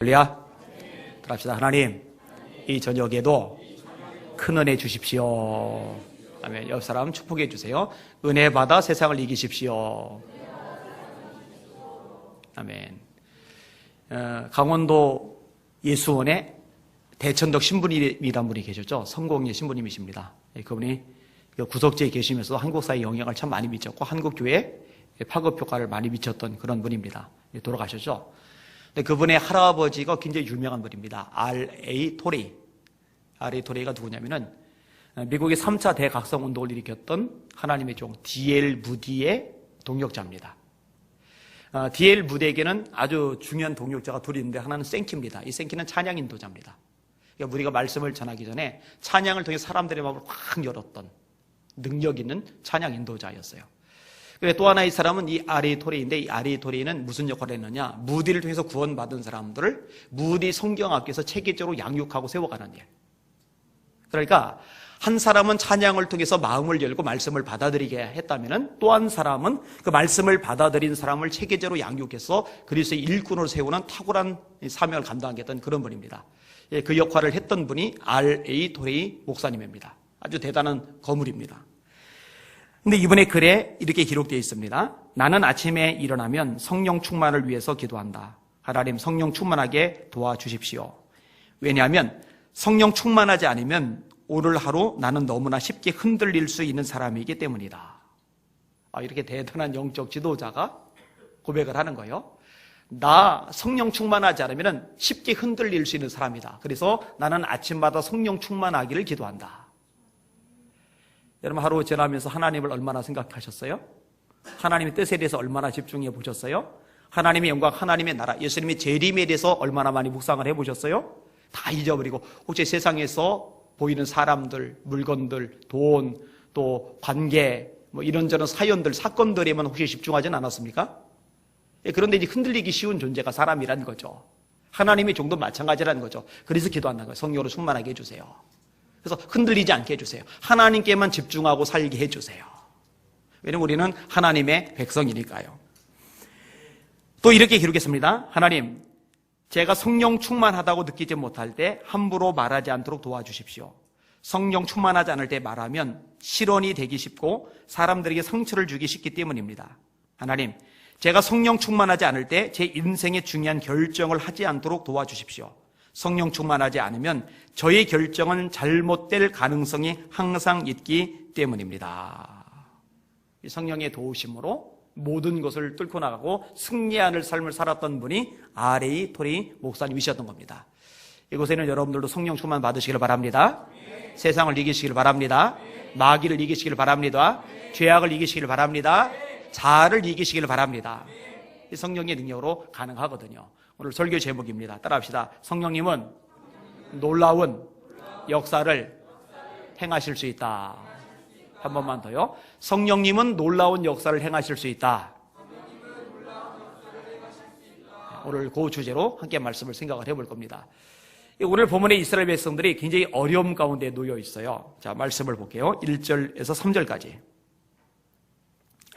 할렐루야. 들합시다. 하나님, 이 저녁에도 큰 은혜 주십시오. 아멘. 옆 사람 축복해 주세요. 은혜 받아 세상을 이기십시오. 아멘. 강원도 예수원에 대천덕 신부님이란 분이 계셨죠. 성공의 신부님이십니다. 그분이 구석지에 계시면서 한국 사회 영향을 참 많이 미쳤고 한국 교회에 파급 효과를 많이 미쳤던 그런 분입니다. 돌아가셨죠. 근데 그분의 할아버지가 굉장히 유명한 분입니다. R.A. 토레이. R.A. 토레이가 누구냐면은 미국의 3차 대각성 운동을 일으켰던 하나님의 종 D.L. 무디의 동역자입니다. D.L. 무디에게는 아주 중요한 동역자가 둘이 있는데 하나는 생키입니다. 이 생키는 찬양 인도자입니다. 그러니까 우리가 말씀을 전하기 전에 찬양을 통해 사람들의 마음을 확 열었던 능력 있는 찬양 인도자였어요. 또 하나의 사람은 이 R.A. 토레이인데 이 R.A. 토레이는 무슨 역할을 했느냐? 무디를 통해서 구원받은 사람들을 무디 성경학교에서 체계적으로 양육하고 세워가는 일. 그러니까 한 사람은 찬양을 통해서 마음을 열고 말씀을 받아들이게 했다면 또 한 사람은 그 말씀을 받아들인 사람을 체계적으로 양육해서 그리스도의 일꾼으로 세우는 탁월한 사명을 감당하겠던 그런 분입니다. 그 역할을 했던 분이 R.A. 토레이 목사님입니다. 아주 대단한 거물입니다. 근데 이분의 글에 이렇게 기록되어 있습니다. 나는 아침에 일어나면 성령 충만을 위해서 기도한다. 하나님 성령 충만하게 도와주십시오. 왜냐하면 성령 충만하지 않으면 오늘 하루 나는 너무나 쉽게 흔들릴 수 있는 사람이기 때문이다. 이렇게 대단한 영적 지도자가 고백을 하는 거예요. 나 성령 충만하지 않으면 쉽게 흔들릴 수 있는 사람이다. 그래서 나는 아침마다 성령 충만하기를 기도한다. 여러분 하루 지나면서 하나님을 얼마나 생각하셨어요? 하나님의 뜻에 대해서 얼마나 집중해 보셨어요? 하나님의 영광, 하나님의 나라, 예수님의 재림에 대해서 얼마나 많이 묵상을 해보셨어요? 다 잊어버리고 혹시 세상에서 보이는 사람들, 물건들, 돈, 또 관계, 이런저런 사연들, 사건들에만 혹시 집중하진 않았습니까? 그런데 이제 흔들리기 쉬운 존재가 사람이라는 거죠. 하나님의 종도 마찬가지라는 거죠. 그래서 기도한다는 거예요. 성령으로 충만하게 해주세요. 그래서 흔들리지 않게 해주세요. 하나님께만 집중하고 살게 해주세요. 왜냐하면 우리는 하나님의 백성이니까요. 또 이렇게 기록했습니다. 하나님, 제가 성령 충만하다고 느끼지 못할 때 함부로 말하지 않도록 도와주십시오. 성령 충만하지 않을 때 말하면 실언이 되기 쉽고 사람들에게 상처를 주기 쉽기 때문입니다. 하나님, 제가 성령 충만하지 않을 때 제 인생의 중요한 결정을 하지 않도록 도와주십시오. 성령 충만하지 않으면 저의 결정은 잘못될 가능성이 항상 있기 때문입니다. 성령의 도우심으로 모든 것을 뚫고 나가고 승리하는 삶을 살았던 분이 R.A. 토레이 목사님이셨던 겁니다. 이곳에는 여러분들도 성령 충만 받으시길 바랍니다. 세상을 이기시길 바랍니다. 마귀를 이기시길 바랍니다. 죄악을 이기시길 바랍니다. 자아를 이기시길 바랍니다. 이 성령의 능력으로 가능하거든요. 오늘 설교 제목입니다. 따라합시다. 성령님은 놀라운 역사를 행하실 수 있다. 한 번만 더요. 성령님은 놀라운 역사를 행하실 수 있다. 오늘 그 주제로 함께 말씀을 생각을 해볼 겁니다. 오늘 본문의 이스라엘 백성들이 굉장히 어려움 가운데 놓여 있어요. 자, 말씀을 볼게요. 1절에서 3절까지.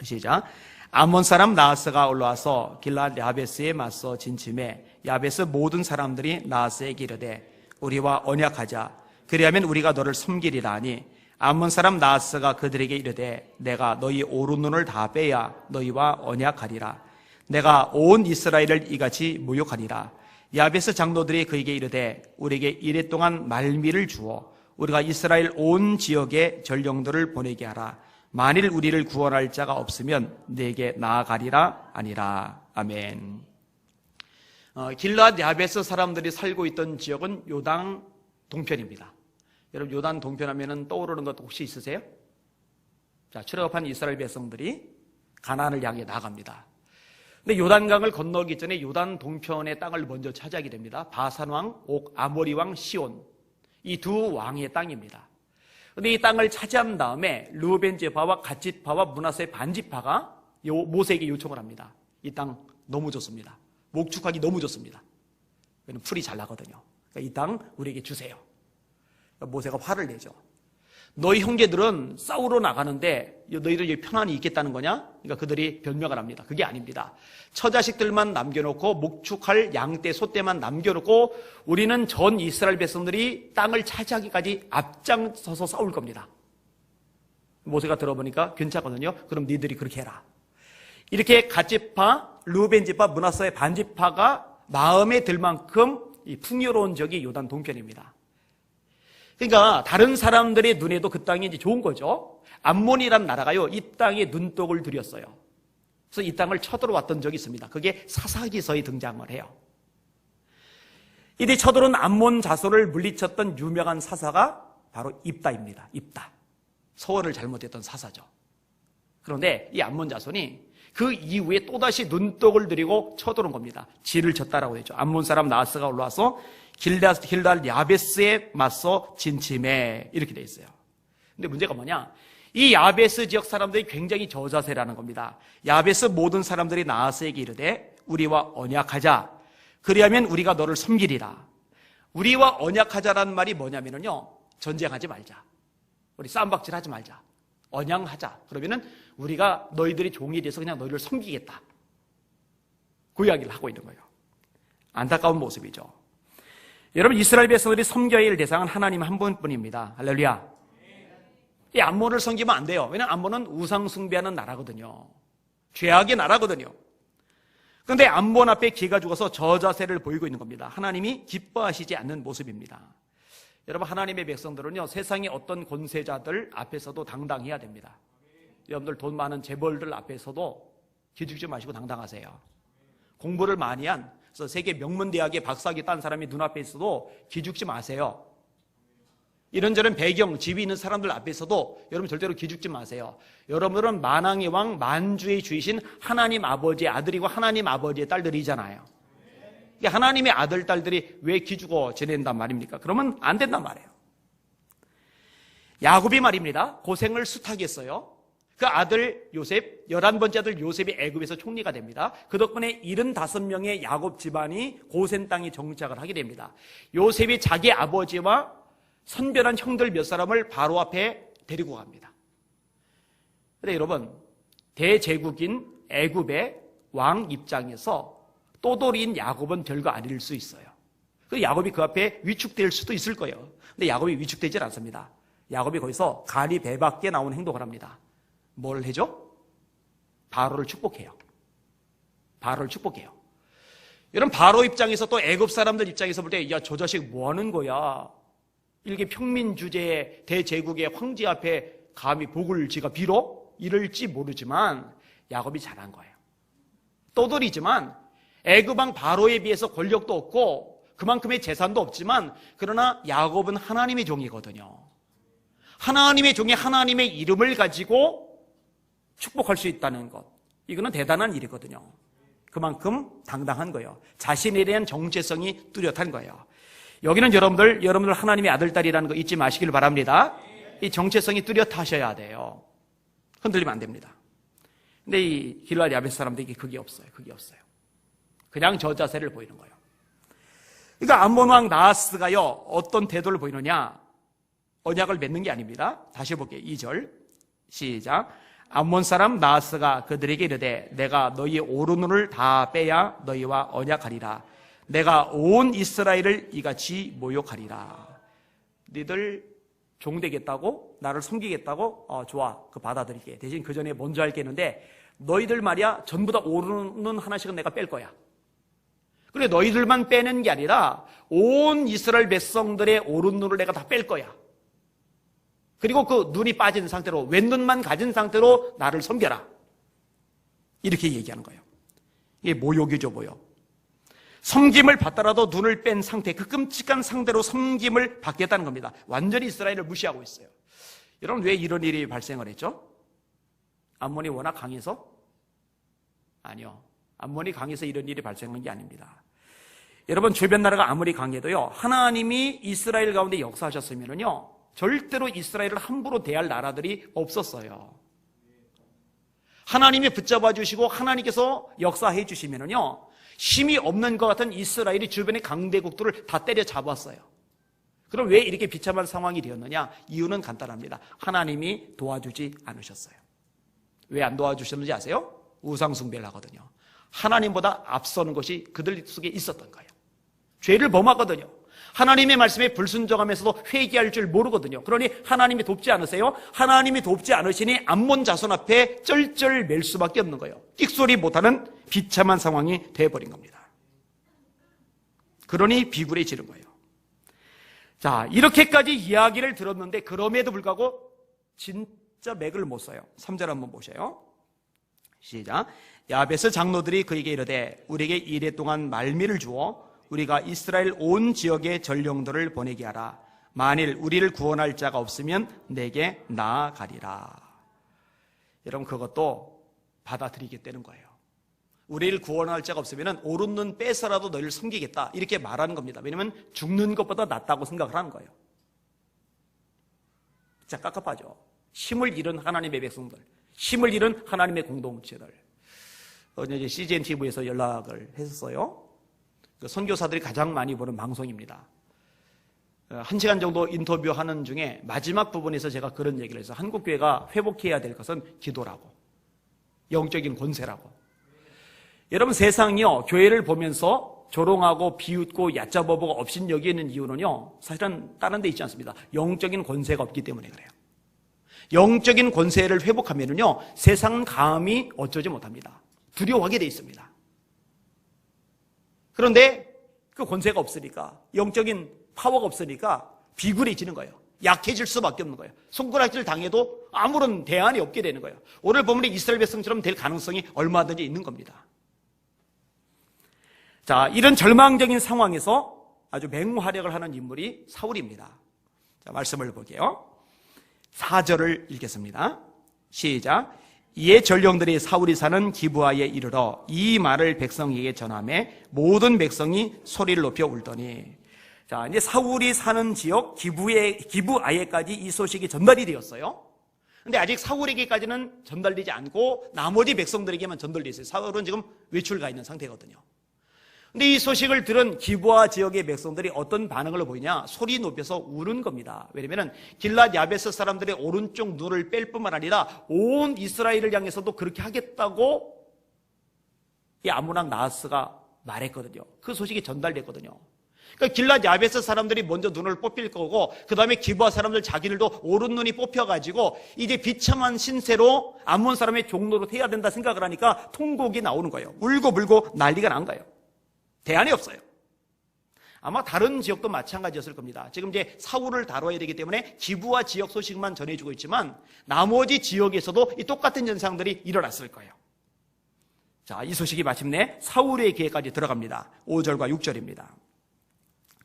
시작. 아몬 사람 나하스가 올라와서 길랏 야베스에 맞서 진침해 야베스 모든 사람들이 나하스에게 이르되 우리와 언약하자. 그리하면 우리가 너를 섬기리라 하니 아몬 사람 나하스가 그들에게 이르되 내가 너희 오른눈을 다 빼야 너희와 언약하리라. 내가 온 이스라엘을 이같이 모욕하리라. 야베스 장로들이 그에게 이르되 우리에게 이레 동안 말미를 주어 우리가 이스라엘 온 지역에 전령들을 보내게 하라. 만일 우리를 구원할 자가 없으면 내게 나아가리라 아니라. 아멘. 길랏 야베스 사람들이 살고 있던 지역은 요단 동편입니다. 여러분 요단 동편하면 떠오르는 것 혹시 있으세요? 자, 출애굽한 이스라엘 백성들이 가나안을 향해 나갑니다. 근데 요단강을 건너기 전에 요단 동편의 땅을 먼저 차지하게 됩니다. 바산 왕, 옥, 아모리 왕, 시온, 이 두 왕의 땅입니다. 근데 이 땅을 차지한 다음에 르우벤 지파와 갓 지파와 므낫세 반 지파가 모세에게 요청을 합니다. 이 땅 너무 좋습니다. 목축하기 너무 좋습니다. 풀이 잘 나거든요. 그러니까 이 땅 우리에게 주세요. 모세가 화를 내죠. 너희 형제들은 싸우러 나가는데 너희들 여기 편안히 있겠다는 거냐? 그러니까 그들이 변명을 합니다. 그게 아닙니다. 처자식들만 남겨놓고 목축할 양떼, 소떼만 남겨놓고 우리는 전 이스라엘 백성들이 땅을 차지하기까지 앞장서서 싸울 겁니다. 모세가 들어보니까 괜찮거든요. 그럼 니들이 그렇게 해라. 이렇게 갓지파, 르우벤지파, 므낫세의 반지파가 마음에 들 만큼 이 풍요로운 지역이 요단 동편입니다. 그러니까 다른 사람들의 눈에도 그 땅이 이제 좋은 거죠. 암몬이란 나라가요, 이 땅에 눈독을 들였어요. 그래서 이 땅을 쳐들어왔던 적이 있습니다. 그게 사사기서에 등장을 해요. 이들이 쳐들어온 암몬 자손을 물리쳤던 유명한 사사가 바로 입다입니다. 입다. 서원을 잘못했던 사사죠. 그런데 이 암몬 자손이 그 이후에 또다시 눈독을 들이고 쳐들어온 겁니다. 지를 쳤다라고 했죠. 암몬 사람 나하스가 올라와서 길달 야베스에 맞서 진침해, 이렇게 돼 있어요. 근데 문제가 뭐냐? 이 야베스 지역 사람들이 굉장히 저자세라는 겁니다. 야베스 모든 사람들이 나하스에게 이르되 우리와 언약하자. 그리하면 우리가 너를 섬기리라. 우리와 언약하자라는 말이 뭐냐면요, 전쟁하지 말자. 우리 싸움박질하지 말자. 언양하자. 그러면은 우리가 너희들이 종이 돼서 그냥 너희를 섬기겠다. 그 이야기를 하고 있는 거예요. 안타까운 모습이죠. 여러분, 이스라엘 백성들이 섬겨야 할 대상은 하나님 한 분뿐입니다. 할렐루야. 이 암몬을 섬기면 안 돼요. 왜냐하면 암몬은 우상 숭배하는 나라거든요. 죄악의 나라거든요. 그런데 암몬 앞에 기가 죽어서 저자세를 보이고 있는 겁니다. 하나님이 기뻐하시지 않는 모습입니다. 여러분, 하나님의 백성들은요, 세상의 어떤 권세자들 앞에서도 당당해야 됩니다. 여러분들 돈 많은 재벌들 앞에서도 기죽지 마시고 당당하세요. 공부를 많이 한, 그래서 세계 명문대학의 박사학위 딴 사람이 눈앞에 있어도 기죽지 마세요. 이런저런 배경, 지위 있는 사람들 앞에서도 여러분 절대로 기죽지 마세요. 여러분들은 만왕의 왕, 만주의 주이신 하나님 아버지의 아들이고 하나님 아버지의 딸들이잖아요. 하나님의 아들, 딸들이 왜 기죽어 지낸단 말입니까? 그러면 안 된단 말이에요. 야곱이 말입니다. 고생을 숱하게 했어요. 그 아들 요셉, 11번째 아들 요셉이 애굽에서 총리가 됩니다. 그 덕분에 75명의 야곱 집안이 고센 땅에 정착을 하게 됩니다. 요셉이 자기 아버지와 선별한 형들 몇 사람을 바로 앞에 데리고 갑니다. 그런데 여러분, 대제국인 애굽의 왕 입장에서 또돌이인 야곱은 별거 아닐 수 있어요. 그 야곱이 그 앞에 위축될 수도 있을 거예요. 근데 야곱이 위축되질 않습니다. 야곱이 거기서 간이 배밖에 나온 행동을 합니다. 뭘 해줘? 바로를 축복해요. 바로를 축복해요. 여러분, 바로 입장에서 또 애굽 사람들 입장에서 볼 때, 야, 저 자식 뭐 하는 거야? 이렇게 평민 주제의 대제국의 황제 앞에 감히 복을 지가 빌어? 이럴지 모르지만 야곱이 잘한 거예요. 떠돌이지만 애굽 왕 바로에 비해서 권력도 없고 그만큼의 재산도 없지만, 그러나 야곱은 하나님의 종이거든요. 하나님의 종이 하나님의 이름을 가지고 축복할 수 있다는 것, 이거는 대단한 일이거든요. 그만큼 당당한 거예요. 자신에 대한 정체성이 뚜렷한 거예요. 여기는 여러분들 하나님의 아들, 딸이라는 거 잊지 마시길 바랍니다. 이 정체성이 뚜렷하셔야 돼요. 흔들리면 안 됩니다. 근데 이 길랄 야베스 사람들에게 그게 없어요. 그게 없어요. 그냥 저 자세를 보이는 거예요. 그러니까 암몬 왕 나하스가요, 어떤 태도를 보이느냐? 언약을 맺는 게 아닙니다. 다시 볼게요. 2절 시작. 암몬 사람 나하스가 그들에게 이르되 내가 너희의 오른눈을 다 빼야 너희와 언약하리라. 내가 온 이스라엘을 이같이 모욕하리라. 너희들 종 되겠다고? 나를 섬기겠다고? 좋아. 그 받아들일게. 대신 그 전에 먼저 할 게 있는데, 너희들 말이야, 전부 다 오른눈 하나씩은 내가 뺄 거야. 그래, 너희들만 빼는 게 아니라 온 이스라엘 백성들의 오른눈을 내가 다 뺄 거야. 그리고 그 눈이 빠진 상태로, 왼눈만 가진 상태로 나를 섬겨라. 이렇게 얘기하는 거예요. 이게 모욕이죠, 모욕. 섬김을 받더라도 눈을 뺀 상태, 그 끔찍한 상태로 섬김을 받겠다는 겁니다. 완전히 이스라엘을 무시하고 있어요. 여러분, 왜 이런 일이 발생을 했죠? 암몬이 워낙 강해서? 아니요. 암몬이 강해서 이런 일이 발생한 게 아닙니다. 여러분, 주변 나라가 아무리 강해도요, 하나님이 이스라엘 가운데 역사하셨으면요, 절대로 이스라엘을 함부로 대할 나라들이 없었어요. 하나님이 붙잡아 주시고 하나님께서 역사해 주시면요, 힘이 없는 것 같은 이스라엘이 주변의 강대국들을 다 때려잡았어요. 그럼 왜 이렇게 비참한 상황이 되었느냐? 이유는 간단합니다. 하나님이 도와주지 않으셨어요. 왜 안 도와주셨는지 아세요? 우상숭배를 하거든요. 하나님보다 앞서는 것이 그들 속에 있었던 거예요. 죄를 범하거든요. 하나님의 말씀에 불순종하면서도 회개할 줄 모르거든요. 그러니 하나님이 돕지 않으세요? 하나님이 돕지 않으시니 암몬 자손 앞에 쩔쩔 맬 수밖에 없는 거예요. 끽소리 못하는 비참한 상황이 되어버린 겁니다. 그러니 비굴해지는 거예요. 자, 이렇게까지 이야기를 들었는데 그럼에도 불구하고 진짜 맥을 못 써요. 3절 한번 보세요. 시작. 야베스 장로들이 그에게 이르되 우리에게 이래 동안 말미를 주어 우리가 이스라엘 온 지역의 전령들을 보내게 하라. 만일 우리를 구원할 자가 없으면 내게 나아가리라. 여러분, 그것도 받아들이겠다는 거예요. 우리를 구원할 자가 없으면 오른 눈 빼서라도 너희를 섬기겠다, 이렇게 말하는 겁니다. 왜냐하면 죽는 것보다 낫다고 생각을 하는 거예요. 진짜 깝깝하죠. 힘을 잃은 하나님의 백성들, 힘을 잃은 하나님의 공동체들. 어제 CGN TV에서 연락을 했었어요. 그 선교사들이 가장 많이 보는 방송입니다. 1시간 정도 인터뷰하는 중에 마지막 부분에서 제가 그런 얘기를 해서 한국교회가 회복해야 될 것은 기도라고, 영적인 권세라고. 여러분, 세상이요, 교회를 보면서 조롱하고 비웃고 얕잡아보고 업신여기는 이유는요, 사실은 다른 데 있지 않습니다. 영적인 권세가 없기 때문에 그래요. 영적인 권세를 회복하면은요, 세상은 감히 어쩌지 못합니다. 두려워하게 돼 있습니다. 그런데 그 권세가 없으니까, 영적인 파워가 없으니까 비굴해지는 거예요. 약해질 수밖에 없는 거예요. 손가락질 당해도 아무런 대안이 없게 되는 거예요. 오늘 보면 이스라엘 백성처럼 될 가능성이 얼마든지 있는 겁니다. 자, 이런 절망적인 상황에서 아주 맹활약을 하는 인물이 사울입니다. 자, 말씀을 볼게요. 4절을 읽겠습니다. 시작. 이에 전령들이 사울이 사는 기브아에 이르러 이 말을 백성에게 전하매 모든 백성이 소리를 높여 울더니. 자, 이제 사울이 사는 지역 기브아에까지 이 소식이 전달이 되었어요. 근데 아직 사울에게까지는 전달되지 않고 나머지 백성들에게만 전달되어 있어요. 사울은 지금 외출 가 있는 상태거든요. 근데 이 소식을 들은 기브아 지역의 백성들이 어떤 반응을 보이냐? 소리 높여서 우는 겁니다. 왜냐면 길랏 야베스 사람들의 오른쪽 눈을 뺄 뿐만 아니라 온 이스라엘을 향해서도 그렇게 하겠다고 이 아므랑 나하스가 말했거든요. 그 소식이 전달됐거든요. 그러니까 길랏 야베스 사람들이 먼저 눈을 뽑힐 거고, 그 다음에 기브아 사람들 자기들도 오른 눈이 뽑혀가지고 이제 비참한 신세로 암몬 사람의 종로로 해야 된다 생각을 하니까 통곡이 나오는 거예요. 울고 불고 난리가 난 거예요. 대안이 없어요. 아마 다른 지역도 마찬가지였을 겁니다. 지금 이제 사울을 다뤄야 되기 때문에 기브아 지역 소식만 전해주고 있지만 나머지 지역에서도 이 똑같은 현상들이 일어났을 거예요. 자, 이 소식이 마침내 사울의 귀에까지 들어갑니다. 5절과 6절입니다.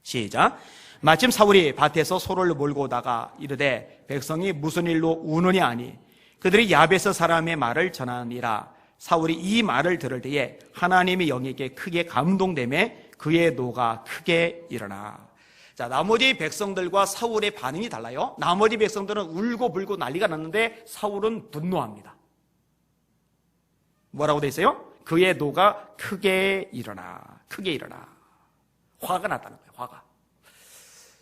시작. 마침 사울이 밭에서 소를 몰고 오다가 이르되 백성이 무슨 일로 우느냐 하니 그들이 야베스 사람의 말을 전하니라. 사울이 이 말을 들을 때에 하나님의 영에게 크게 감동되매 그의 노가 크게 일어나. 자, 나머지 백성들과 사울의 반응이 달라요. 나머지 백성들은 울고 불고 난리가 났는데 사울은 분노합니다. 뭐라고 돼 있어요? 그의 노가 크게 일어나. 크게 일어나. 화가 났다는 거예요. 화가.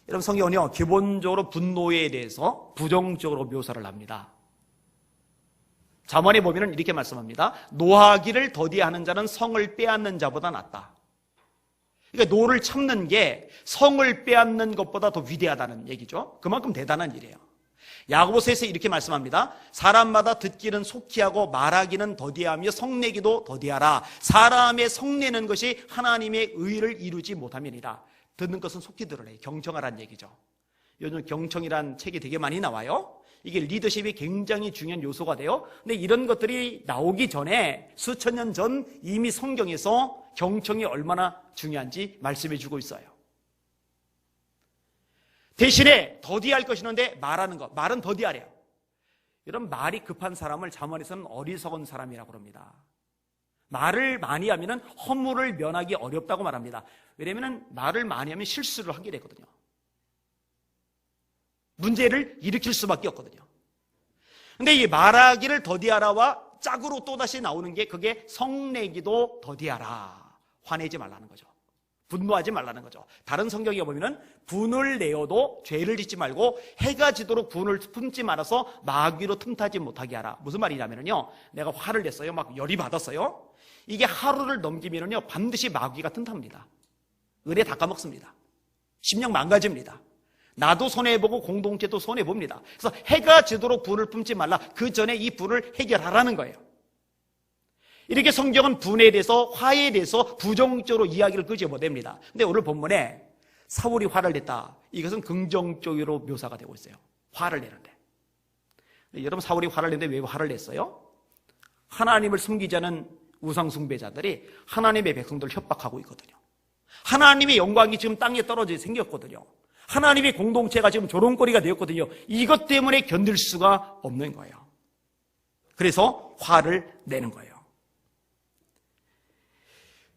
여러분, 성경은요 기본적으로 분노에 대해서 부정적으로 묘사를 합니다. 잠언에 보면 이렇게 말씀합니다. 노하기를 더디하는 자는 성을 빼앗는 자보다 낫다. 그러니까 노를 참는 게 성을 빼앗는 것보다 더 위대하다는 얘기죠. 그만큼 대단한 일이에요. 야고보서에서 이렇게 말씀합니다. 사람마다 듣기는 속히 하고 말하기는 더디하며 성내기도 더디하라. 사람의 성내는 것이 하나님의 의를 이루지 못함이니라. 듣는 것은 속히 들으래. 경청하라는 얘기죠. 요즘 경청이란 책이 되게 많이 나와요. 이게 리더십이 굉장히 중요한 요소가 돼요. 근데 이런 것들이 나오기 전에 수천 년 전 이미 성경에서 경청이 얼마나 중요한지 말씀해 주고 있어요. 대신에 더디할 것이 있는데 말하는 것, 말은 더디하래요. 이런 말이 급한 사람을 잠언에서는 어리석은 사람이라고 합니다. 말을 많이 하면 허물을 면하기 어렵다고 말합니다. 왜냐하면 말을 많이 하면 실수를 하게 되거든요. 문제를 일으킬 수밖에 없거든요. 근데 이 말하기를 더디하라와 짝으로 또다시 나오는 게 그게 성내기도 더디하라. 화내지 말라는 거죠. 분노하지 말라는 거죠. 다른 성경에 보면은 분을 내어도 죄를 짓지 말고 해가 지도록 분을 품지 말아서 마귀로 틈타지 못하게 하라. 무슨 말이냐면요, 내가 화를 냈어요. 막 열이 받았어요. 이게 하루를 넘기면은요, 반드시 마귀가 틈탑니다. 은혜 다 까먹습니다. 심령 망가집니다. 나도 손해보고 공동체도 손해봅니다. 그래서 해가 지도록 분을 품지 말라. 그 전에 이 분을 해결하라는 거예요. 이렇게 성경은 분에 대해서, 화에 대해서 부정적으로 이야기를 끄집어냅니다. 근데 오늘 본문에 사울이 화를 냈다. 이것은 긍정적으로 묘사가 되고 있어요. 화를 내는데. 여러분, 사울이 화를 냈는데 왜 화를 냈어요? 하나님을 숨기지 않은 우상숭배자들이 하나님의 백성들을 협박하고 있거든요. 하나님의 영광이 지금 땅에 떨어져 생겼거든요. 하나님의 공동체가 지금 조롱거리가 되었거든요. 이것 때문에 견딜 수가 없는 거예요. 그래서 화를 내는 거예요.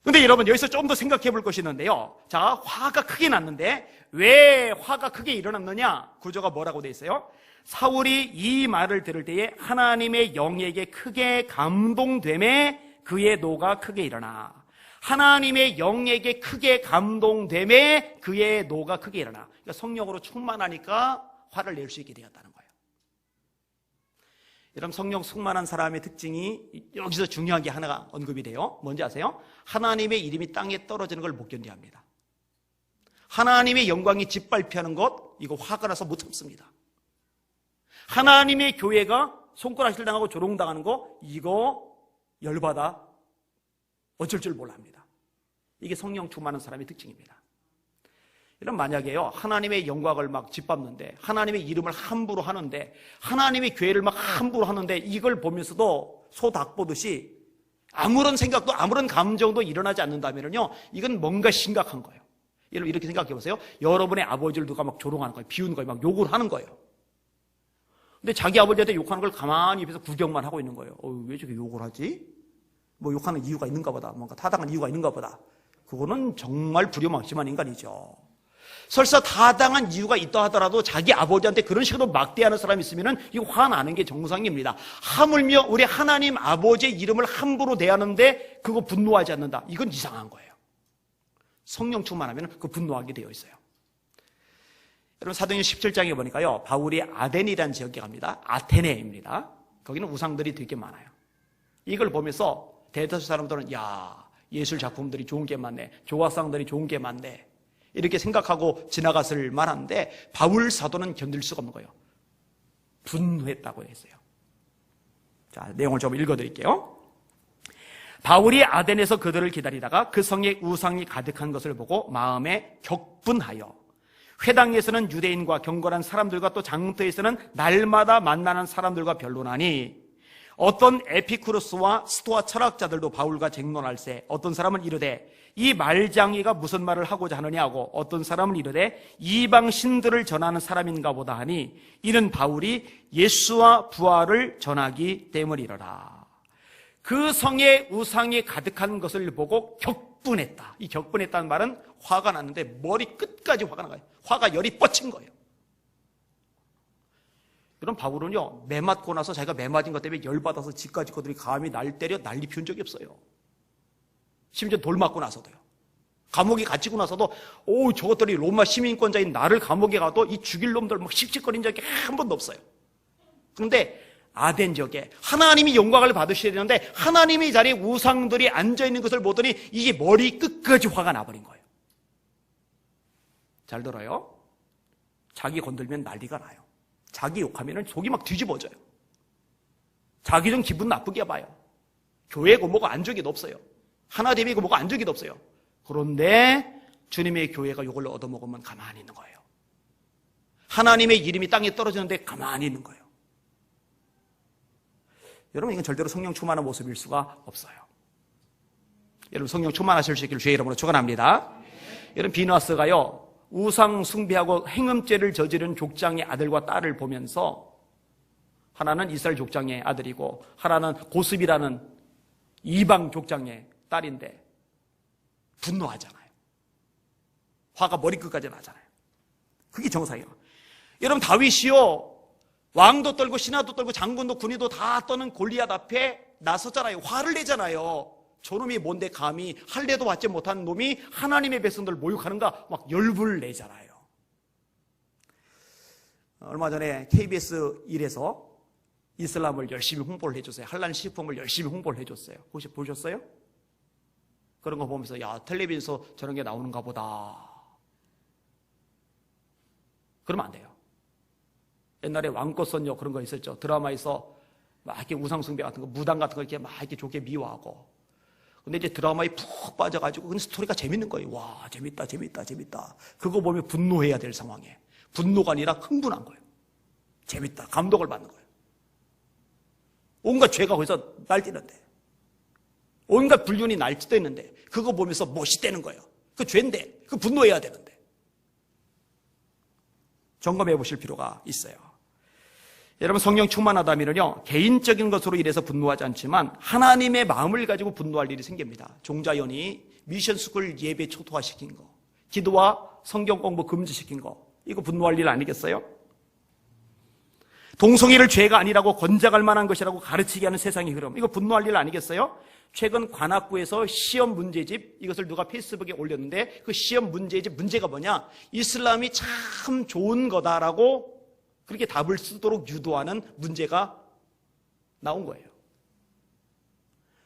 근데 여러분, 여기서 좀 더 생각해 볼 것이 있는데요. 자, 화가 크게 났는데 왜 화가 크게 일어났느냐? 구조가 뭐라고 돼 있어요? 사울이 이 말을 들을 때에 하나님의 영에게 크게 감동됨에 그의 노가 크게 일어나. 하나님의 영에게 크게 감동됨에 그의 노가 크게 일어나. 그러니까 성령으로 충만하니까 화를 낼 수 있게 되었다는 거예요. 여러분, 성령 충만한 사람의 특징이 여기서 중요한 게 하나가 언급이 돼요. 뭔지 아세요? 하나님의 이름이 땅에 떨어지는 걸 못 견디합니다. 하나님의 영광이 짓밟히는 것, 이거 화가 나서 못 참습니다. 하나님의 교회가 손가락질 당하고 조롱당하는 거, 이거 열받아 어쩔 줄 몰라 합니다. 이게 성령 충만한 사람의 특징입니다. 이런 만약에요, 하나님의 영광을 막 짓밟는데, 하나님의 이름을 함부로 하는데, 하나님의 교회를 막 함부로 하는데, 이걸 보면서도 소 닭 보듯이 아무런 생각도 아무런 감정도 일어나지 않는다면요, 이건 뭔가 심각한 거예요. 여러분, 이렇게 생각해 보세요. 여러분의 아버지를 누가 막 조롱하는 거예요. 비우는 거예요. 막 욕을 하는 거예요. 근데 자기 아버지한테 욕하는 걸 가만히 옆에서 구경만 하고 있는 거예요. 왜 저렇게 욕을 하지? 뭐 욕하는 이유가 있는가 보다. 뭔가 타당한 이유가 있는가 보다. 그거는 정말 불효막심한 인간이죠. 설사 타당한 이유가 있다 하더라도 자기 아버지한테 그런 식으로 막대하는 사람이 있으면 이거 화나는 게 정상입니다. 하물며 우리 하나님 아버지의 이름을 함부로 대하는데 그거 분노하지 않는다. 이건 이상한 거예요. 성령 충만하면 그 분노하게 되어 있어요. 여러분, 사도행전 17장에 보니까요, 바울이 아덴이라는 지역에 갑니다. 아테네입니다. 거기는 우상들이 되게 많아요. 이걸 보면서 대다수 사람들은 야, 예술 작품들이 좋은 게 많네, 조각상들이 좋은 게 많네, 이렇게 생각하고 지나갔을 만한데 바울 사도는 견딜 수가 없는 거예요. 분노했다고 했어요. 자, 내용을 좀 읽어드릴게요. 바울이 아덴에서 그들을 기다리다가 그 성에 우상이 가득한 것을 보고 마음에 격분하여 회당에서는 유대인과 경건한 사람들과 또 장터에서는 날마다 만나는 사람들과 변론하니 어떤 에피쿠로스와 스토아 철학자들도 바울과 쟁론할세 어떤 사람은 이르되 이 말장이가 무슨 말을 하고자 하느냐고 어떤 사람은 이르되 이방 신들을 전하는 사람인가 보다 하니 이는 바울이 예수와 부활을 전하기 때문이로라. 그 성에 우상이 가득한 것을 보고 격분했다. 이 격분했다는 말은 화가 났는데 머리 끝까지 화가 난 거예요. 화가 열이 뻗친 거예요. 그럼 바울은요, 매 맞고 나서 자기가 매 맞은 것 때문에 열받아서 집까지 거들이 감히 날 때려 난리 피운 적이 없어요. 심지어 돌 맞고 나서도요. 감옥에 갇히고 나서도 저것들이 로마 시민권자인 나를 감옥에 가도 이 죽일 놈들 막 씩씩거린 적이 한 번도 없어요. 그런데 아덴 지역에 하나님이 영광을 받으셔야 되는데 하나님의 자리에 우상들이 앉아있는 것을 보더니 이게 머리 끝까지 화가 나버린 거예요. 잘 들어요. 자기 건들면 난리가 나요. 자기 욕하면 속이 막 뒤집어져요. 자기 좀 기분 나쁘게 봐요. 교회고 뭐가 안 적이도 없어요. 하나됨이고 뭐가 안 적이도 없어요. 그런데 주님의 교회가 욕을 얻어먹으면 가만히 있는 거예요. 하나님의 이름이 땅에 떨어지는데 가만히 있는 거예요. 여러분, 이건 절대로 성령 충만한 모습일 수가 없어요. 여러분, 성령 충만하실 수 있기를 주의 이름으로 축원합니다. 여러분, 비누아스가요, 우상 숭배하고 행음죄를 저지른 족장의 아들과 딸을 보면서 하나는 이스라엘 족장의 아들이고 하나는 고습이라는 이방 족장의 딸인데 분노하잖아요. 화가 머리끝까지 나잖아요. 그게 정상이에요. 여러분, 다윗이요, 왕도 떨고 신하도 떨고 장군도 군의도 다 떠는 골리앗 앞에 나섰잖아요. 화를 내잖아요. 저놈이 뭔데 감히 할례도 받지 못한 놈이 하나님의 백성들을 모욕하는가 막 열불을 내잖아요. 얼마 전에 KBS 1에서 이슬람을 열심히 홍보를 해줬어요. 할랄 식품을 열심히 홍보를 해줬어요. 혹시 보셨어요? 그런 거 보면서 야, 텔레비전에서 저런 게 나오는가 보다. 그러면 안 돼요. 옛날에 왕꽃선녀 그런 거 있었죠. 드라마에서 막 이렇게 우상숭배 같은 거, 무당 같은 거 이렇게 막 이렇게 좋게 미워하고. 근데 이제 드라마에 푹 빠져가지고 그 스토리가 재밌는 거예요. 와, 재밌다. 그거 보면 분노해야 될 상황에. 분노가 아니라 흥분한 거예요. 재밌다. 감동을 받는 거예요. 온갖 죄가 거기서 날뛰는데, 온갖 불륜이 날뛰는데, 그거 보면서 멋있다는 거예요. 그 죄인데, 그 분노해야 되는데. 점검해 보실 필요가 있어요. 여러분, 성령 충만하다면요, 개인적인 것으로 인해서 분노하지 않지만 하나님의 마음을 가지고 분노할 일이 생깁니다. 종자연이 미션스쿨 예배 초토화시킨 거, 기도와 성경 공부 금지시킨 거, 이거 분노할 일 아니겠어요? 동성애를 죄가 아니라고 권장할 만한 것이라고 가르치게 하는 세상의 흐름, 이거 분노할 일 아니겠어요? 최근 관악구에서 시험 문제집, 이것을 누가 페이스북에 올렸는데 그 시험 문제집 문제가 뭐냐? 이슬람이 참 좋은 거다라고 그렇게 답을 쓰도록 유도하는 문제가 나온 거예요.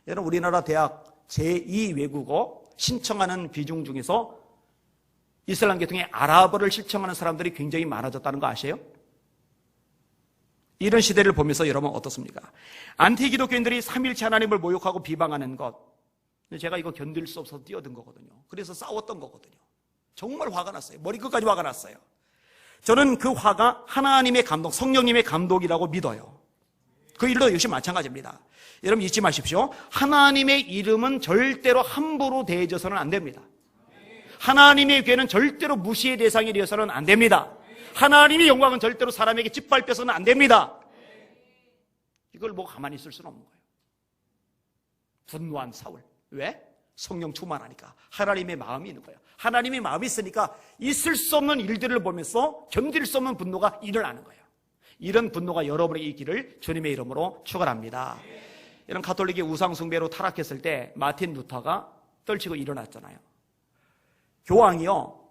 여러분, 우리나라 대학 제2외국어 신청하는 비중 중에서 이슬람 계통의 아랍어를 신청하는 사람들이 굉장히 많아졌다는 거 아세요? 이런 시대를 보면서 여러분 어떻습니까? 안티 기독교인들이 삼일체 하나님을 모욕하고 비방하는 것, 제가 이거 견딜 수 없어서 뛰어든 거거든요. 그래서 싸웠던 거거든요. 정말 화가 났어요. 머리끝까지 화가 났어요. 저는 그 화가 하나님의 감동, 성령님의 감동이라고 믿어요. 그 일도 역시 마찬가지입니다. 여러분 잊지 마십시오. 하나님의 이름은 절대로 함부로 대해져서는 안 됩니다. 하나님의 괴는 절대로 무시의 대상이 되어서는 안 됩니다. 하나님의 영광은 절대로 사람에게 짓밟혀서는 안 됩니다. 이걸 보고 가만히 있을 수는 없는 거예요. 분노한 사울. 왜? 성령 충만하니까. 하나님의 마음이 있는 거예요. 하나님의 마음이 있으니까 있을 수 없는 일들을 보면서 견딜 수 없는 분노가 일어나는 거예요. 이런 분노가 여러분에게 있기를 주님의 이름으로 축원합니다. 이런 가톨릭의 우상숭배로 타락했을 때 마틴 루터가 떨치고 일어났잖아요. 교황이요,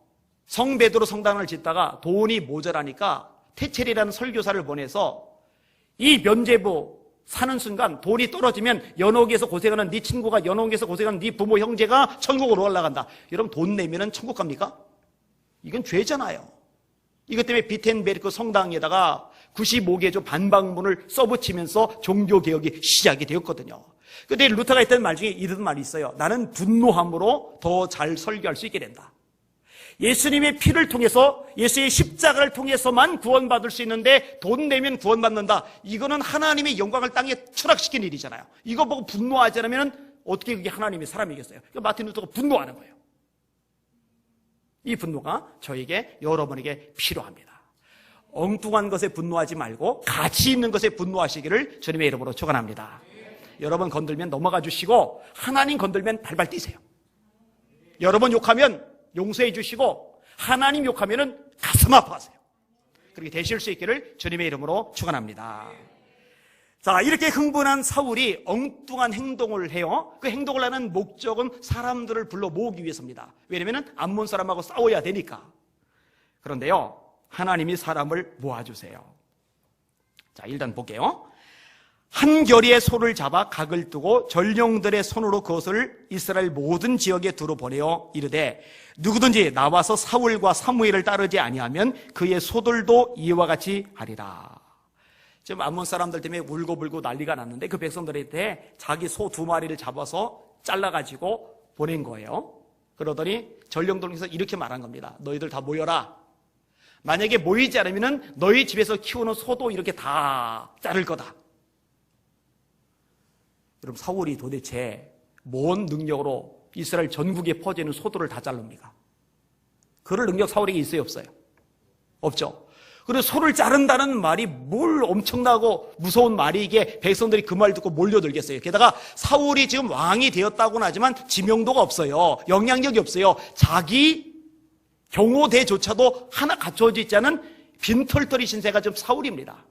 성 베드로 성당을 짓다가 돈이 모자라니까 테첼이라는 설교사를 보내서 이 면죄부 사는 순간 돈이 떨어지면 연옥에서 고생하는 네 친구가, 연옥에서 고생하는 네 부모 형제가 천국으로 올라간다. 여러분, 돈 내면은 천국 갑니까? 이건 죄잖아요. 이것 때문에 비텐베르크 성당에다가 95개조 반박문을 써붙이면서 종교개혁이 시작이 되었거든요. 근데 루터가 했던 말 중에 이런 말이 있어요. 나는 분노함으로 더 잘 설교할 수 있게 된다. 예수님의 피를 통해서, 예수의 십자가를 통해서만 구원받을 수 있는데 돈 내면 구원받는다. 이거는 하나님의 영광을 땅에 추락시킨 일이잖아요. 이거 보고 분노하지 않으면 어떻게 그게 하나님의 사람이겠어요? 그러니까 마틴 루터가 분노하는 거예요. 이 분노가 저에게, 여러분에게 필요합니다. 엉뚱한 것에 분노하지 말고 가치 있는 것에 분노하시기를 주님의 이름으로 축원합니다. 여러분 건들면 넘어가 주시고, 하나님 건들면 발발 뛰세요. 여러분 욕하면 용서해 주시고, 하나님 욕하면은 가슴 아파하세요. 그렇게 되실 수 있기를 주님의 이름으로 축원합니다. 자, 이렇게 흥분한 사울이 엉뚱한 행동을 해요. 그 행동을 하는 목적은 사람들을 불러 모으기 위해서입니다. 왜냐하면 암몬 사람하고 싸워야 되니까. 그런데요, 하나님이 사람을 모아주세요. 자, 일단 볼게요. 한 결의의 소를 잡아 각을 두고 전령들의 손으로 그것을 이스라엘 모든 지역에 두루 보내어 이르되, 누구든지 나와서 사울과 사무엘을 따르지 아니하면 그의 소들도 이와 같이 하리라. 지금 암몬 사람들 때문에 울고불고 난리가 났는데 그 백성들한테 자기 소 2마리를 잡아서 잘라가지고 보낸 거예요. 그러더니 전령들에서 이렇게 말한 겁니다. 너희들 다 모여라. 만약에 모이지 않으면 너희 집에서 키우는 소도 이렇게 다 자를 거다. 여러분, 사울이 도대체 뭔 능력으로 이스라엘 전국에 퍼지는 소들을 다 자릅니까? 그럴 능력 사울에게 있어요, 없어요? 없죠. 그리고 소를 자른다는 말이 뭘 엄청나고 무서운 말이, 이게 백성들이 그 말 듣고 몰려들겠어요. 게다가 사울이 지금 왕이 되었다고는 하지만 지명도가 없어요. 영향력이 없어요. 자기 경호대조차도 하나 갖춰져 있지 않은 빈털터리 신세가 지금 사울입니다.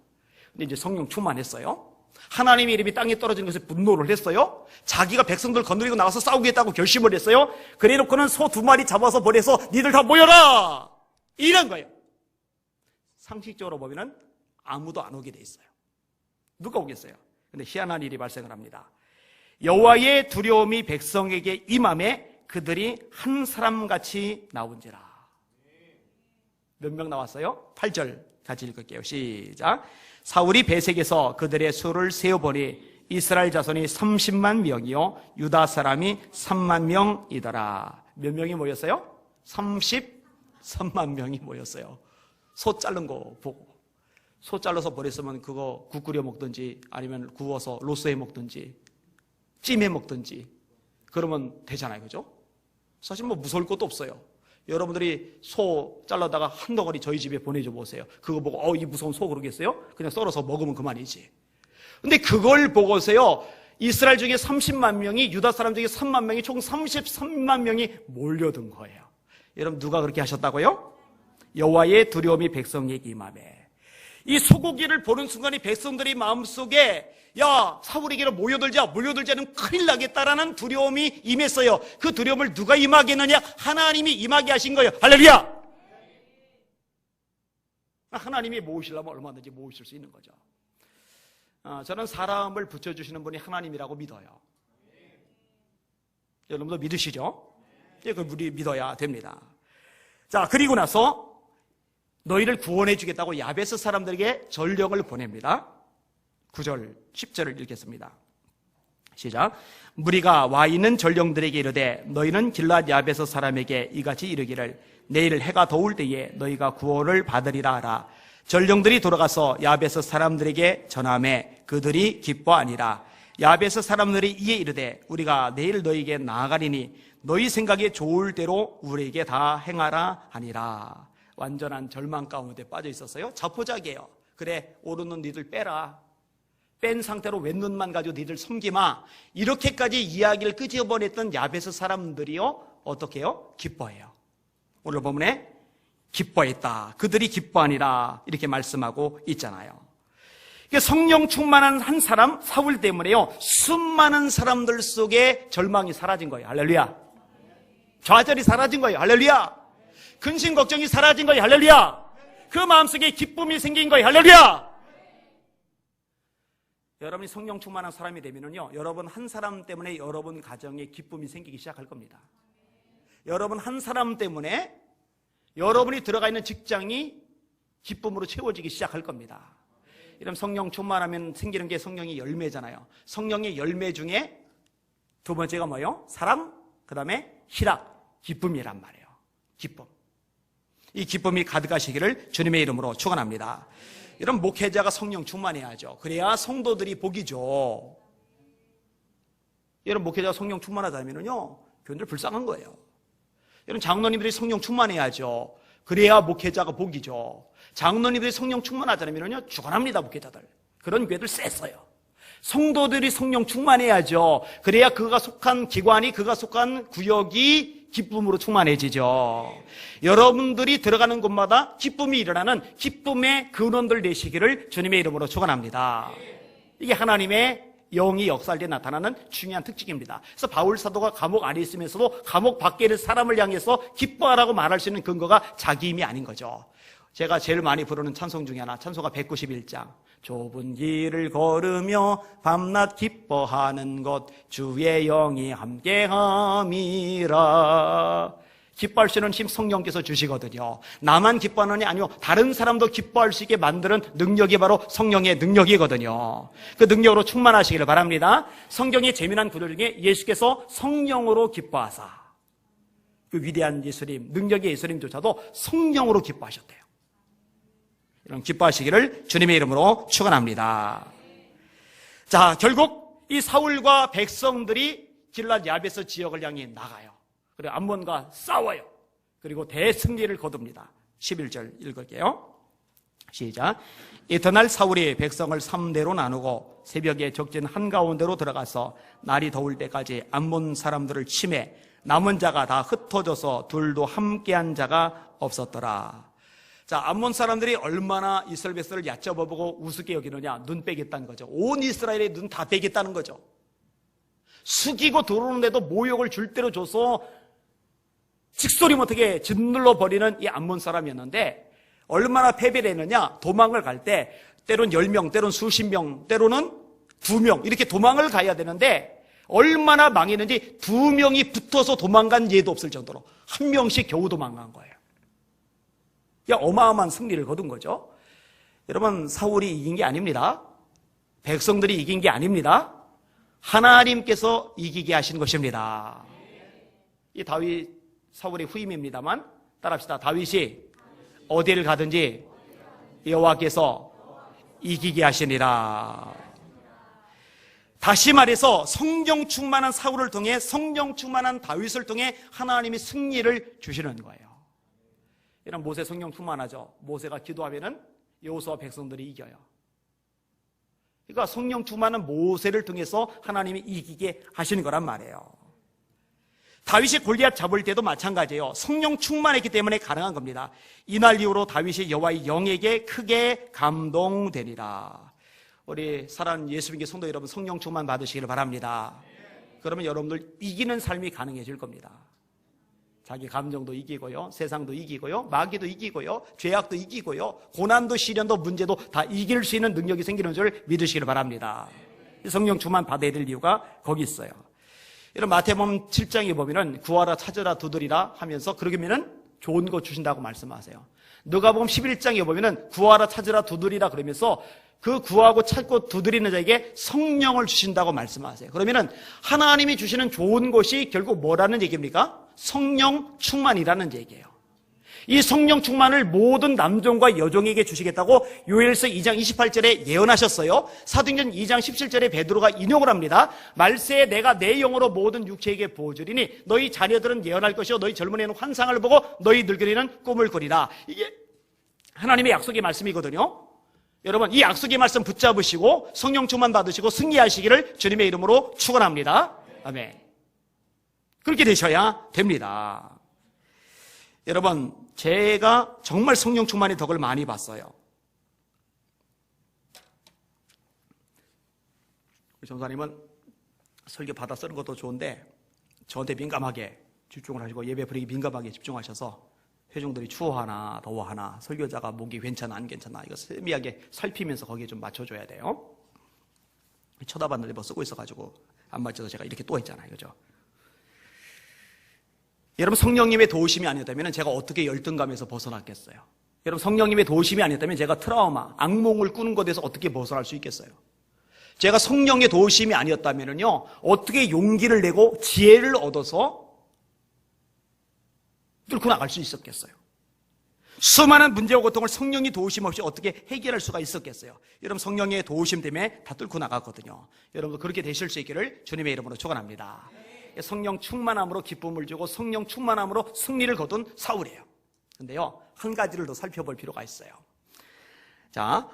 근데 이제 성령 충만했어요. 하나님의 이름이 땅에 떨어지는 것에 분노를 했어요. 자기가 백성들 건드리고 나가서 싸우겠다고 결심을 했어요. 그래놓고는 소 2마리 잡아서 보내서 니들 다 모여라! 이런 거예요. 상식적으로 보면은 아무도 안 오게 돼 있어요. 누가 오겠어요? 근데 희한한 일이 발생을 합니다. 여호와의 두려움이 백성에게 임함에 그들이 한 사람같이 나온지라. 몇 명 나왔어요? 8절 같이 읽을게요. 시작. 사울이 베색에서 그들의 수를 세어보니 이스라엘 자손이 30만 명이요 유다 사람이 3만 명이더라. 몇 명이 모였어요? 33만 명이 모였어요. 소 자른 거 보고. 소 잘라서 버렸으면 그거 국 끓여 먹든지 아니면 구워서 로스해 먹든지 찜해 먹든지 그러면 되잖아요. 그죠? 사실 뭐 무서울 것도 없어요. 여러분들이 소 잘라다가 한 덩어리 저희 집에 보내줘 보세요. 그거 보고 이 무서운 소 그러겠어요? 그냥 썰어서 먹으면 그만이지. 근데 그걸 보고서요, 이스라엘 중에 30만 명이, 유다 사람 중에 3만 명이, 총 33만 명이 몰려든 거예요. 여러분 누가 그렇게 하셨다고요? 여호와의 두려움이 백성에게 임하매. 이 소고기를 보는 순간에 백성들이 마음속에 야, 사울에게로 몰려들자는 큰일 나겠다라는 두려움이 임했어요. 그 두려움을 누가 임하게 했느냐? 하나님이 임하게 하신 거예요. 할렐루야! 하나님이 모으시려면 얼마든지 모으실 수 있는 거죠. 저는 사람을 붙여주시는 분이 하나님이라고 믿어요. 여러분도 믿으시죠? 그걸 우리 믿어야 됩니다. 자, 그리고 나서 너희를 구원해 주겠다고 야베스 사람들에게 전령을 보냅니다. 9절, 10절을 읽겠습니다. 시작. 무리가 와 있는 전령들에게 이르되 너희는 길랏 야베스 사람에게 이같이 이르기를 내일 해가 더울 때에 너희가 구원을 받으리라 하라. 전령들이 돌아가서 야베스 사람들에게 전하매 그들이 기뻐하니라. 야베스 사람들이 이에 이르되 우리가 내일 너희에게 나아가리니 너희 생각에 좋을 대로 우리에게 다 행하라 하니라. 완전한 절망 가운데 빠져 있었어요. 자포자기예요. 그래, 오르는 니들 빼라. 뺀 상태로 왼눈만 가지고 니들 섬기마. 이렇게까지 이야기를 끄집어냈던 야베스 사람들이요, 어떻게 해요? 기뻐해요. 오늘 본문에 기뻐했다. 그들이 기뻐하니라. 이렇게 말씀하고 있잖아요. 성령 충만한 한 사람, 사울 때문에요, 수많은 사람들 속에 절망이 사라진 거예요. 할렐루야. 좌절이 사라진 거예요. 할렐루야. 근심 걱정이 사라진 거예요. 할렐루야. 그 마음속에 기쁨이 생긴 거예요. 할렐루야. 여러분이 성령 충만한 사람이 되면요, 여러분 한 사람 때문에 여러분 가정에 기쁨이 생기기 시작할 겁니다. 여러분 한 사람 때문에 여러분이 들어가 있는 직장이 기쁨으로 채워지기 시작할 겁니다. 이런 성령 충만하면 생기는 게 성령의 열매잖아요. 성령의 열매 중에 두 번째가 뭐예요? 사랑, 그 다음에 희락, 기쁨이란 말이에요. 기쁨. 이 기쁨이 가득하시기를 주님의 이름으로 축원합니다. 이런 목회자가 성령 충만해야죠. 그래야 성도들이 복이죠. 이런 목회자가 성령 충만하다면요, 교인들 불쌍한 거예요. 이런 장로님들이 성령 충만해야죠. 그래야 목회자가 복이죠. 장로님들이 성령 충만하잖아요, 죽어납니다, 목회자들. 그런 교회들 셌어요. 성도들이 성령 충만해야죠. 그래야 그가 속한 기관이, 그가 속한 구역이 기쁨으로 충만해지죠. 여러분들이 들어가는 곳마다 기쁨이 일어나는 기쁨의 근원들 되시기를 주님의 이름으로 축원합니다. 이게 하나님의 영이 역사할 때 나타나는 중요한 특징입니다. 그래서 바울 사도가 감옥 안에 있으면서도 감옥 밖에 있는 사람을 향해서 기뻐하라고 말할 수 있는 근거가 자기 힘이 아닌 거죠. 제가 제일 많이 부르는 찬송 중에 하나, 찬송가 191장. 좁은 길을 걸으며 밤낮 기뻐하는 것 주의 영이 함께함이라. 기뻐할 수 있는 힘 성령께서 주시거든요. 나만 기뻐하느니 아니요, 다른 사람도 기뻐할 수 있게 만드는 능력이 바로 성령의 능력이거든요. 그 능력으로 충만하시기를 바랍니다. 성경의 재미난 구절 중에 예수께서 성령으로 기뻐하사, 그 위대한 예수님, 능력의 예수님조차도 성령으로 기뻐하셨대요. 이런 기뻐하시기를 주님의 이름으로 축원합니다. 자, 결국 이 사울과 백성들이 길랏 야베스 지역을 향해 나가요. 그리고 암몬과 싸워요. 그리고 대승리를 거둡니다. 11절 읽을게요. 시작. 이튿날 사울이 백성을 3대로 나누고 새벽에 적진 한가운데로 들어가서 날이 더울 때까지 암몬 사람들을 치매 남은 자가 다 흩어져서 둘도 함께한 자가 없었더라. 자, 암몬 사람들이 얼마나 이스라엘 백성을 얕잡아보고 우습게 여기느냐. 눈 빼겠다는 거죠. 온 이스라엘의 눈 다 빼겠다는 거죠. 숙이고 들어오는데도 모욕을 줄 대로 줘서 직소리 못하게 짓눌러 버리는 이 암몬 사람이었는데, 얼마나 패배를 했느냐. 도망을 갈 때 때론 10명, 때론 수십 명, 때로는 2명 이렇게 도망을 가야 되는데, 얼마나 망했는지 2명이 붙어서 도망간 예도 없을 정도로 1명씩 겨우 도망간 거예요. 어마어마한 승리를 거둔 거죠. 여러분, 사울이 이긴 게 아닙니다. 백성들이 이긴 게 아닙니다. 하나님께서 이기게 하신 것입니다. 이 다윗, 사울의 후임입니다만 따라합시다. 다윗이 어디를 가든지 여호와께서 이기게 하시니라. 다시 말해서 성령 충만한 사울을 통해, 성령 충만한 다윗을 통해 하나님이 승리를 주시는 거예요. 이런 모세 성령 충만하죠. 모세가 기도하면은 여호수아 백성들이 이겨요. 그러니까 성령 충만한 모세를 통해서 하나님이 이기게 하시는 거란 말이에요. 다윗이 골리앗 잡을 때도 마찬가지예요. 성령 충만했기 때문에 가능한 겁니다. 이날 이후로 다윗이 여호와의 영에게 크게 감동되니라. 우리 사랑하는 예수 믿는 성도 여러분, 성령 충만 받으시기를 바랍니다. 그러면 여러분들 이기는 삶이 가능해질 겁니다. 자기 감정도 이기고요, 세상도 이기고요, 마귀도 이기고요, 죄악도 이기고요, 고난도 시련도 문제도 다 이길 수 있는 능력이 생기는 줄 믿으시기를 바랍니다. 성령 충만 받아야 될 이유가 거기 있어요. 이런 마태복음 7장에 보면은 구하라 찾으라 두드리라 하면서 그러면은 좋은 거 주신다고 말씀하세요. 누가복음 11장에 보면은 구하라 찾으라 두드리라 그러면서 그 구하고 찾고 두드리는 자에게 성령을 주신다고 말씀하세요. 그러면은 하나님이 주시는 좋은 것이 결국 뭐라는 얘기입니까? 성령 충만이라는 얘기예요. 이 성령 충만을 모든 남종과 여종에게 주시겠다고 요엘서 2장 28절에 예언하셨어요. 사도행전 2장 17절에 베드로가 인용을 합니다. 말세에 내가 내 영으로 모든 육체에게 부어주리니 너희 자녀들은 예언할 것이요 너희 젊은 애는 환상을 보고 너희 늙은이는 꿈을 꾸리라. 이게 하나님의 약속의 말씀이거든요. 여러분, 이 약속의 말씀 붙잡으시고 성령 충만 받으시고 승리하시기를 주님의 이름으로 축원합니다. 아멘. 그렇게 되셔야 됩니다. 여러분, 제가 정말 성령 충만의 덕을 많이 봤어요. 우리 전사님은 설교 받아 쓰는 것도 좋은데 저한테 민감하게 집중을 하시고 예배 분위기 민감하게 집중하셔서 회중들이 추워하나 더워하나 설교자가 목이 괜찮아 안 괜찮아 이거 세미하게 살피면서 거기에 좀 맞춰줘야 돼요. 쳐다봤는데 뭐 쓰고 있어가지고 안 맞춰서 제가 이렇게 또 했잖아요. 그죠? 여러분, 성령님의 도우심이 아니었다면 제가 어떻게 열등감에서 벗어났겠어요? 여러분, 성령님의 도우심이 아니었다면 제가 트라우마, 악몽을 꾸는 것에서 어떻게 벗어날 수 있겠어요? 제가 성령의 도우심이 아니었다면요, 어떻게 용기를 내고 지혜를 얻어서 뚫고 나갈 수 있었겠어요? 수많은 문제와 고통을 성령의 도우심 없이 어떻게 해결할 수가 있었겠어요? 여러분, 성령의 도우심 때문에 다 뚫고 나갔거든요. 여러분도 그렇게 되실 수 있기를 주님의 이름으로 축원합니다. 성령 충만함으로 기쁨을 주고 성령 충만함으로 승리를 거둔 사울이에요. 근데요, 한 가지를 더 살펴볼 필요가 있어요. 자,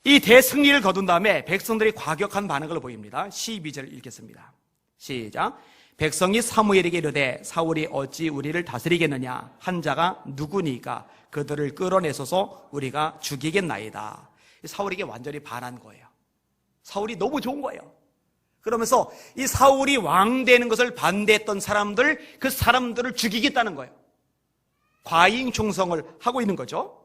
이 대승리를 거둔 다음에 백성들이 과격한 반응을 보입니다. 12절 읽겠습니다. 시작. 백성이 사무엘에게 이르되 사울이 어찌 우리를 다스리겠느냐? 한 자가 누구니까 그들을 끌어내소서 우리가 죽이겠나이다. 사울에게 완전히 반한 거예요. 사울이 너무 좋은 거예요. 그러면서 이 사울이 왕 되는 것을 반대했던 사람들, 그 사람들을 죽이겠다는 거예요. 과잉 충성을 하고 있는 거죠.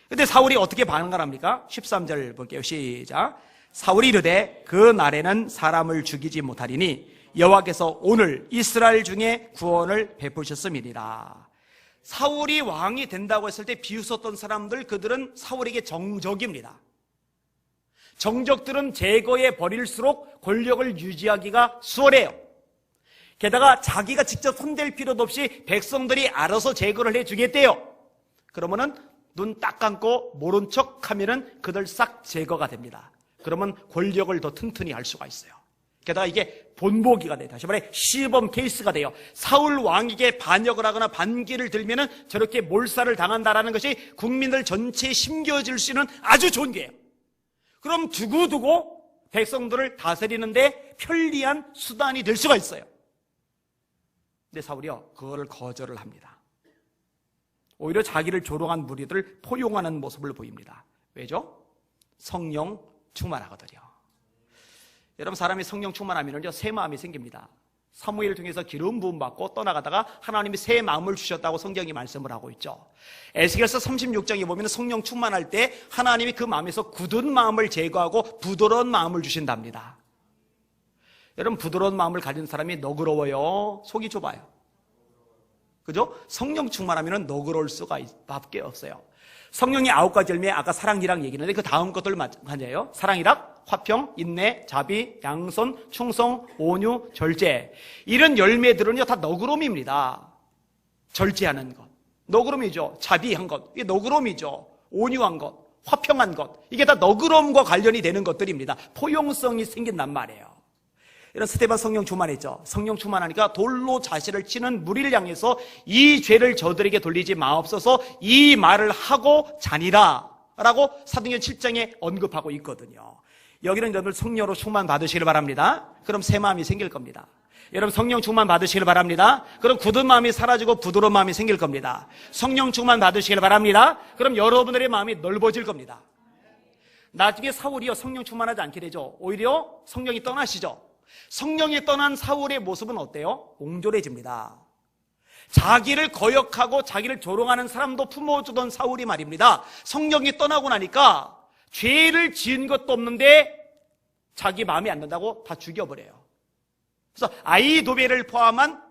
근데 사울이 어떻게 반응을 합니까? 13절 볼게요. 시작. 사울이 이르되 그 날에는 사람을 죽이지 못하리니 여호와께서 오늘 이스라엘 중에 구원을 베푸셨음이니라. 사울이 왕이 된다고 했을 때 비웃었던 사람들, 그들은 사울에게 정적입니다. 정적들은 제거해 버릴수록 권력을 유지하기가 수월해요. 게다가 자기가 직접 손댈 필요도 없이 백성들이 알아서 제거를 해주겠대요. 그러면은 눈 딱 감고 모른 척 하면은 그들 싹 제거가 됩니다. 그러면 권력을 더 튼튼히 할 수가 있어요. 게다가 이게 본보기가 돼요. 다시 말해 시범 케이스가 돼요. 사울 왕에게 반역을 하거나 반기를 들면은 저렇게 몰살을 당한다라는 것이 국민들 전체에 심겨질 수 있는 아주 좋은 게예요. 그럼 두고두고 백성들을 다스리는데 편리한 수단이 될 수가 있어요. 근데 사울이요, 그거를 거절을 합니다. 오히려 자기를 조롱한 무리들을 포용하는 모습을 보입니다. 왜죠? 성령 충만하거든요. 여러분, 사람이 성령 충만하면요, 새 마음이 생깁니다. 사무엘을 통해서 기름 부음 받고 떠나가다가 하나님이 새 마음을 주셨다고 성경이 말씀을 하고 있죠. 에스겔서 36장에 보면 성령 충만할 때 하나님이 그 마음에서 굳은 마음을 제거하고 부드러운 마음을 주신답니다. 여러분, 부드러운 마음을 가진 사람이 너그러워요? 속이 좁아요? 그죠? 성령 충만하면 너그러울 수가 밖에 없어요. 성령의 9가지 열매, 아까 사랑이랑 얘기했는데 그 다음 것들 맞아요. 사랑이랑 화평, 인내, 자비, 양선, 충성, 온유, 절제. 이런 열매들은요 다 너그러움입니다. 절제하는 것, 너그러움이죠. 자비한 것, 이게 너그러움이죠. 온유한 것, 화평한 것, 이게 다 너그러움과 관련이 되는 것들입니다. 포용성이 생긴단 말이에요. 이런 스데반 성령 충만했죠. 성령 충만하니까 돌로 자신을 치는 무리를 향해서 이 죄를 저들에게 돌리지 마옵소서, 이 말을 하고 자니라 라고 사도행전 7장에 언급하고 있거든요. 여기는 여러분 성령으로 충만 받으시길 바랍니다. 그럼 새 마음이 생길 겁니다. 여러분, 성령 충만 받으시길 바랍니다. 그럼 굳은 마음이 사라지고 부드러운 마음이 생길 겁니다. 성령 충만 받으시길 바랍니다. 그럼 여러분들의 마음이 넓어질 겁니다. 나중에 사울이요 성령 충만하지 않게 되죠. 오히려 성령이 떠나시죠. 성령이 떠난 사울의 모습은 어때요? 옹졸해집니다. 자기를 거역하고 자기를 조롱하는 사람도 품어주던 사울이 말입니다, 성령이 떠나고 나니까 죄를 지은 것도 없는데 자기 마음에 안 든다고 다 죽여버려요. 그래서 아히도벨을 포함한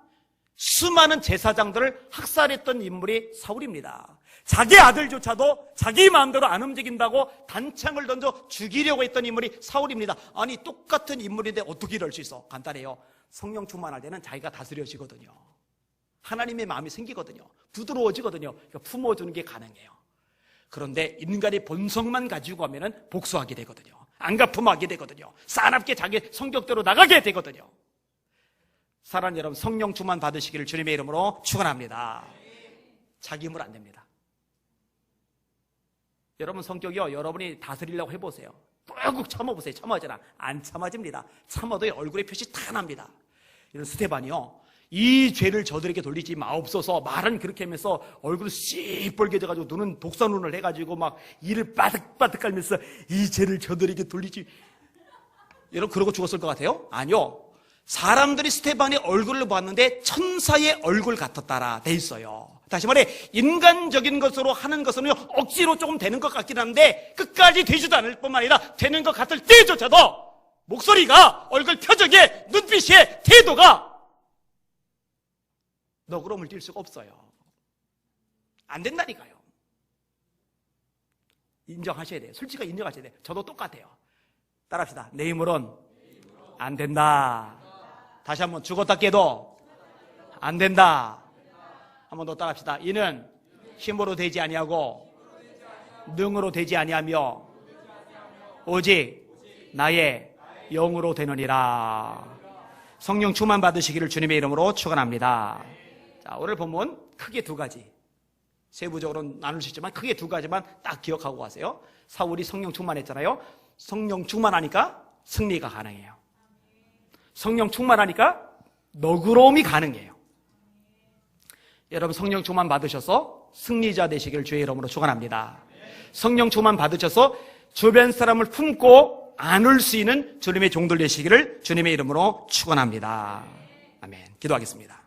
수많은 제사장들을 학살했던 인물이 사울입니다. 자기 아들조차도 자기 마음대로 안 움직인다고 단창을 던져 죽이려고 했던 인물이 사울입니다. 아니, 똑같은 인물인데 어떻게 이럴 수 있어? 간단해요. 성령 충만할 때는 자기가 다스려지거든요. 하나님의 마음이 생기거든요. 부드러워지거든요. 그러니까 품어주는 게 가능해요. 그런데 인간의 본성만 가지고 하면은 복수하게 되거든요. 안갚음하게 되거든요. 싸납게 자기 성격대로 나가게 되거든요. 사랑하는 여러분, 성령 충만 받으시기를 주님의 이름으로 축원합니다. 자기 힘으로 안 됩니다. 여러분 성격이요, 여러분이 다스리려고 해보세요. 꾹꾹 참아보세요. 참아지나? 안 참아집니다. 참아도 얼굴에 표시 다 납니다. 이런 스데반이요, 이 죄를 저들에게 돌리지 마옵소서, 말은 그렇게 하면서 얼굴 씨뻘개져가지고 눈은 독사눈을 해가지고 막 이를 바득바득 깔면서 이 죄를 저들에게 돌리지, 여러분 그러고 죽었을 것 같아요? 아니요. 사람들이 스데반의 얼굴을 봤는데 천사의 얼굴 같았다라 돼 있어요. 다시 말해, 인간적인 것으로 하는 것은 억지로 조금 되는 것 같긴 한데 끝까지 되지도 않을 뿐만 아니라 되는 것 같을 때조차도 목소리가, 얼굴 표정이, 눈빛이, 태도가 너그러움을 띌 수가 없어요. 안 된다니까요. 인정하셔야 돼요. 솔직하게 인정하셔야 돼요. 저도 똑같아요. 따라합시다. 내 힘으로는 안 된다. 다시 한번, 죽었다 깨도 안 된다. 한 번 더 따라합시다. 이는 힘으로 되지 아니하고 능으로 되지 아니하며 오직 나의 영으로 되느니라. 성령 충만 받으시기를 주님의 이름으로 축원합니다. 자, 오늘 본문 크게 두 가지, 세부적으로 나눌 수 있지만 크게 두 가지만 딱 기억하고 가세요. 사울이 성령 충만했잖아요. 성령 충만하니까 승리가 가능해요. 성령 충만하니까 너그러움이 가능해요. 여러분, 성령 충만 받으셔서 승리자 되시길 주의 이름으로 축원합니다. 성령 충만 받으셔서 주변 사람을 품고 안을 수 있는 주님의 종들 되시기를 주님의 이름으로 축원합니다. 아멘. 기도하겠습니다.